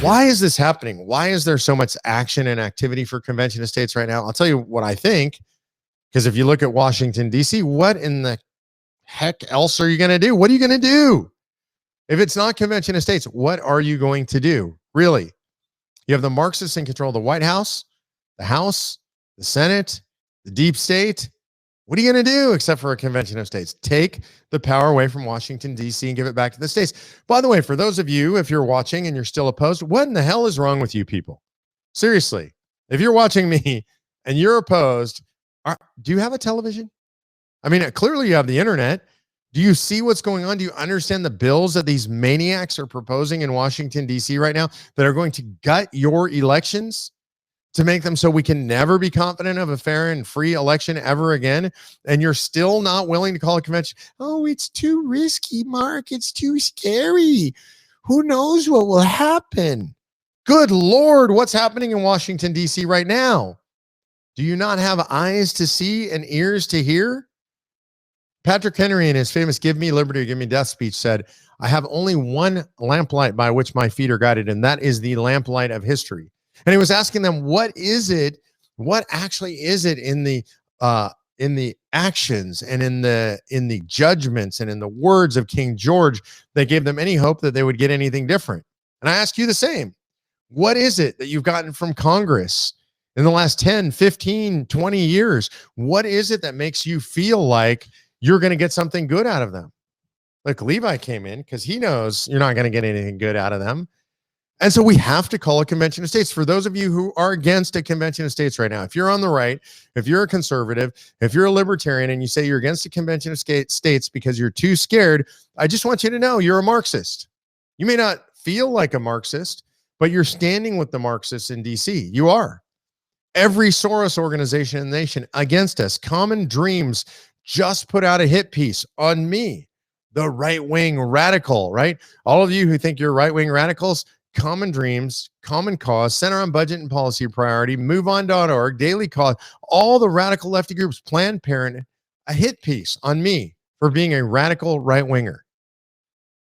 Why is this happening? Why is there so much action and activity for convention of states right now? I'll tell you what I think, because if you look at Washington, D.C., what in the heck else are you going to do? What are you going to do? If it's not convention of states, what are you going to do? Really? You have the Marxists in control of the White House, the Senate, the deep state. What are you going to do except for a convention of states? Take the power away from Washington, D.C. and give it back to the states. By the way, for those of you, if you're watching and you're still opposed, what in the hell is wrong with you people? Seriously, if you're watching me and you're opposed, do you have a television? I mean, clearly you have the internet. Do you see what's going on? Do you understand the bills that these maniacs are proposing in Washington, D.C. right now that are going to gut your elections to make them so we can never be confident of a fair and free election ever again? And you're still not willing to call a convention. Oh, it's too risky, Mark. It's too scary. Who knows what will happen? Good Lord, what's happening in Washington, D.C. right now? Do you not have eyes to see and ears to hear? Patrick Henry, in his famous "Give Me Liberty, Give Me Death" speech, said, "I have only one lamplight by which my feet are guided, and that is the lamplight of history." And he was asking them, what is it? What actually is it in the actions and in the judgments and in the words of King George that gave them any hope that they would get anything different? And I ask you the same. What is it that you've gotten from Congress in the last 10, 15, 20 years? What is it that makes you feel like you're going to get something good out of them? Look, Levi came in because he knows you're not going to get anything good out of them. And so we have to call a convention of states. For those of you who are against a convention of states right now, if you're on the right, if you're a conservative, if you're a libertarian and you say you're against a convention of states because you're too scared, I just want you to know you're a Marxist. You may not feel like a Marxist, but you're standing with the Marxists in DC. You are. Every Soros organization in the nation against us. Common Dreams just put out a hit piece on me, the right-wing radical, right? All of you who think you're right-wing radicals, Common Dreams, Common Cause, Center on Budget and Policy Priority, MoveOn.org, Daily Cause, all the radical lefty groups, Planned Parenthood, a hit piece on me for being a radical right-winger.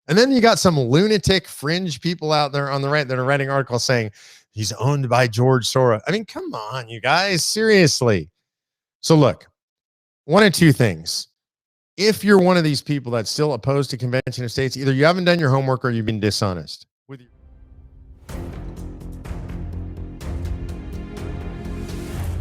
And then you got some lunatic fringe people out there on the right that are writing articles saying he's owned by George Soros. I mean, come on, you guys, seriously. So look, one of two things. If you're one of these people that's still opposed to convention of states, either you haven't done your homework or you've been dishonest with your.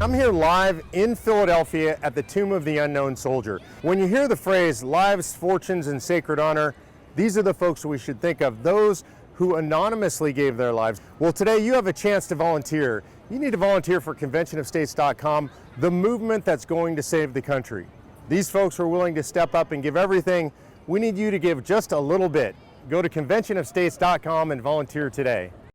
I'm here live in Philadelphia at the Tomb of the Unknown Soldier. When you hear the phrase lives, fortunes, and sacred honor, these are the folks we should think of, those who anonymously gave their lives. Well, today you have a chance to volunteer. You need to volunteer for conventionofstates.com, the movement that's going to save the country. These folks are willing to step up and give everything. We need you to give just a little bit. Go to conventionofstates.com and volunteer today.